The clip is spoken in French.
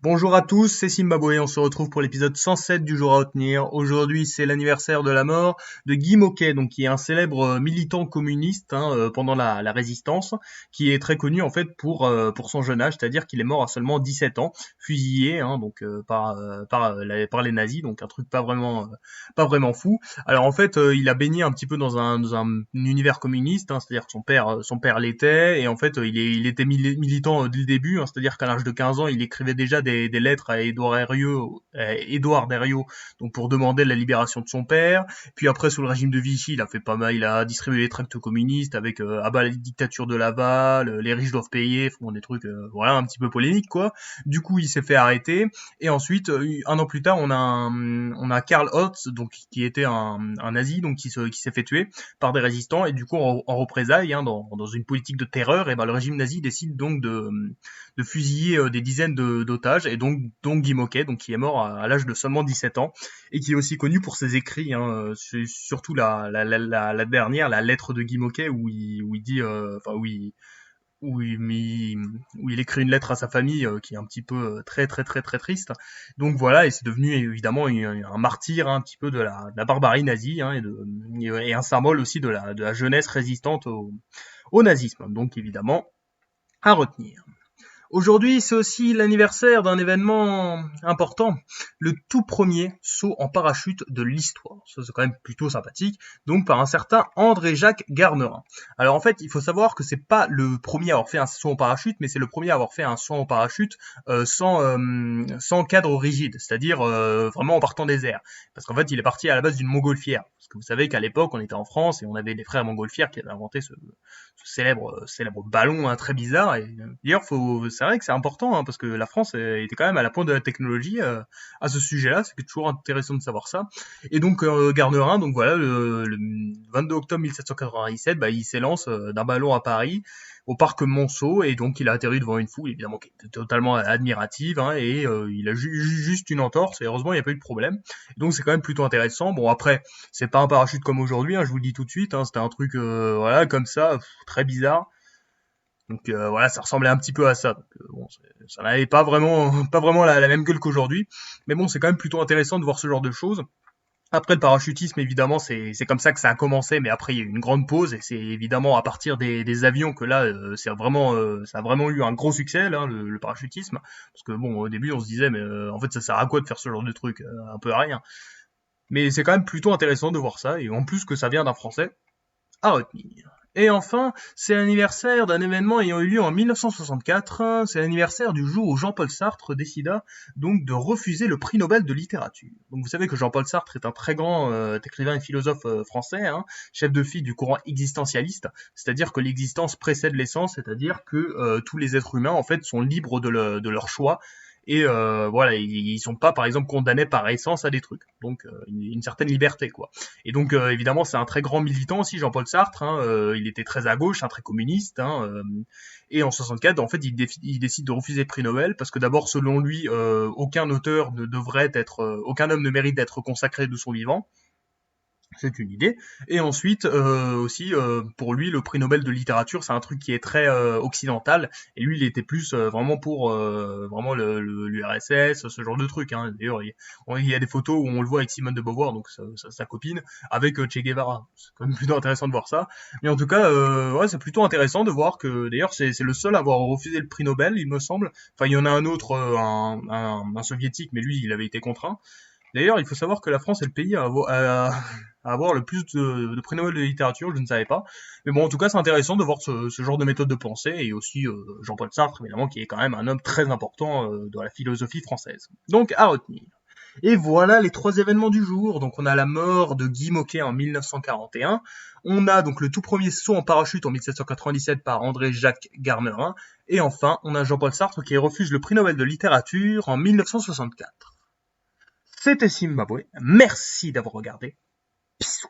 Bonjour à tous, c'est Zimbabwe, on se retrouve pour l'épisode 107 du jour à retenir. Aujourd'hui, c'est l'anniversaire de la mort de Guy Môquet, donc qui est un célèbre militant communiste pendant la Résistance, qui est très connu en fait pour son jeune âge, c'est-à-dire qu'il est mort à seulement 17 ans, fusillé par les nazis, donc un truc pas vraiment fou. Alors en fait, il a baigné un petit peu dans un univers communiste, c'est-à-dire que son père l'était, et en fait, il était militant dès le début, c'est-à-dire qu'à l'âge de 15 ans, il écrivait déjà des lettres à Édouard Herriot, donc pour demander la libération de son père. Puis après, sous le régime de Vichy, il a fait pas mal, il a distribué les tracts communistes avec à bas la dictature de Laval, les riches doivent payer, font des trucs voilà un petit peu polémiques quoi. Du coup, il s'est fait arrêter et ensuite un an plus tard, on a Karl Hotz donc qui était un nazi donc qui s'est fait tuer par des résistants et du coup en représailles dans une politique de terreur et ben le régime nazi décide donc de fusiller des dizaines d'otages et donc Guy Môquet donc qui est mort à l'âge de seulement 17 ans et qui est aussi connu pour ses écrits surtout la dernière la lettre de Guy Môquet où il dit où il écrit une lettre à sa famille qui est un petit peu très très très très triste. Donc voilà, et c'est devenu évidemment un martyr un petit peu de la barbarie nazie et un symbole aussi de la jeunesse résistante au nazisme. Donc évidemment à retenir. Aujourd'hui, c'est aussi l'anniversaire d'un événement important, le tout premier saut en parachute de l'histoire. Ça, c'est quand même plutôt sympathique. Donc, par un certain André-Jacques Garnerin. Alors, en fait, il faut savoir que c'est pas le premier à avoir fait un saut en parachute, mais c'est le premier à avoir fait un saut en parachute sans cadre rigide, c'est-à-dire vraiment en partant des airs. Parce qu'en fait, il est parti à la base d'une montgolfière. Parce que vous savez qu'à l'époque, on était en France et on avait des frères montgolfières qui avaient inventé ce célèbre ballon très bizarre. Et d'ailleurs, c'est vrai que c'est important parce que la France était quand même à la pointe de la technologie à ce sujet-là. C'est toujours intéressant de savoir ça. Et donc Garnerin, donc voilà, le 22 octobre 1797, il s'élance d'un ballon à Paris au parc Monceau et donc il a atterri devant une foule évidemment qui était totalement admirative et il a juste une entorse et heureusement il n'y a pas eu de problème. Et donc c'est quand même plutôt intéressant. Bon après c'est pas un parachute comme aujourd'hui, je vous le dis tout de suite, c'était un truc voilà comme ça, très bizarre. Donc voilà, ça ressemblait un petit peu à ça. Donc, bon, ça n'avait pas vraiment la même gueule qu'aujourd'hui, mais bon, c'est quand même plutôt intéressant de voir ce genre de choses. Après le parachutisme, évidemment, c'est comme ça que ça a commencé, mais après il y a eu une grande pause et c'est évidemment à partir des avions que là, ça a vraiment eu un gros succès là, le parachutisme, parce que bon, au début on se disait mais en fait ça sert à quoi de faire ce genre de truc, un peu à rien. Mais c'est quand même plutôt intéressant de voir ça et en plus que ça vient d'un Français à retenir. Et enfin, c'est l'anniversaire d'un événement ayant eu lieu en 1964. C'est l'anniversaire du jour où Jean-Paul Sartre décida donc de refuser le prix Nobel de littérature. Donc vous savez que Jean-Paul Sartre est un très grand écrivain et philosophe français, chef de file du courant existentialiste, c'est-à-dire que l'existence précède l'essence, c'est-à-dire que tous les êtres humains en fait sont libres de leur choix et voilà, ils sont pas par exemple condamnés par essence à des trucs. Donc une certaine liberté quoi. Et donc évidemment c'est un très grand militant aussi Jean-Paul Sartre. Il était très à gauche, très communiste. Et en 64 en fait il décide de refuser le prix Nobel parce que d'abord selon lui aucun auteur ne devrait être, aucun homme ne mérite d'être consacré de son vivant. C'est une idée. Et ensuite, aussi, pour lui, le prix Nobel de littérature, c'est un truc qui est très occidental. Et lui, il était plus vraiment pour vraiment l'URSS, ce genre de truc. D'ailleurs, il y a des photos où on le voit avec Simone de Beauvoir, donc sa copine, avec Che Guevara. C'est quand même plutôt intéressant de voir ça. Mais en tout cas, ouais, c'est plutôt intéressant de voir que, d'ailleurs, c'est le seul à avoir refusé le prix Nobel, il me semble. Enfin, il y en a un autre, un soviétique, mais lui, il avait été contraint. D'ailleurs, il faut savoir que la France est le pays à avoir le plus de prix Nobel de littérature, je ne savais pas. Mais bon, en tout cas, c'est intéressant de voir ce genre de méthode de pensée, et aussi Jean-Paul Sartre, évidemment, qui est quand même un homme très important dans la philosophie française. Donc, à retenir. Et voilà les trois événements du jour. Donc, on a la mort de Guy Môquet en 1941. On a donc le tout premier saut en parachute en 1797 par André-Jacques Garnerin. Et enfin, on a Jean-Paul Sartre qui refuse le prix Nobel de littérature en 1964. C'était Zimbabwe. Merci d'avoir regardé. Bisous.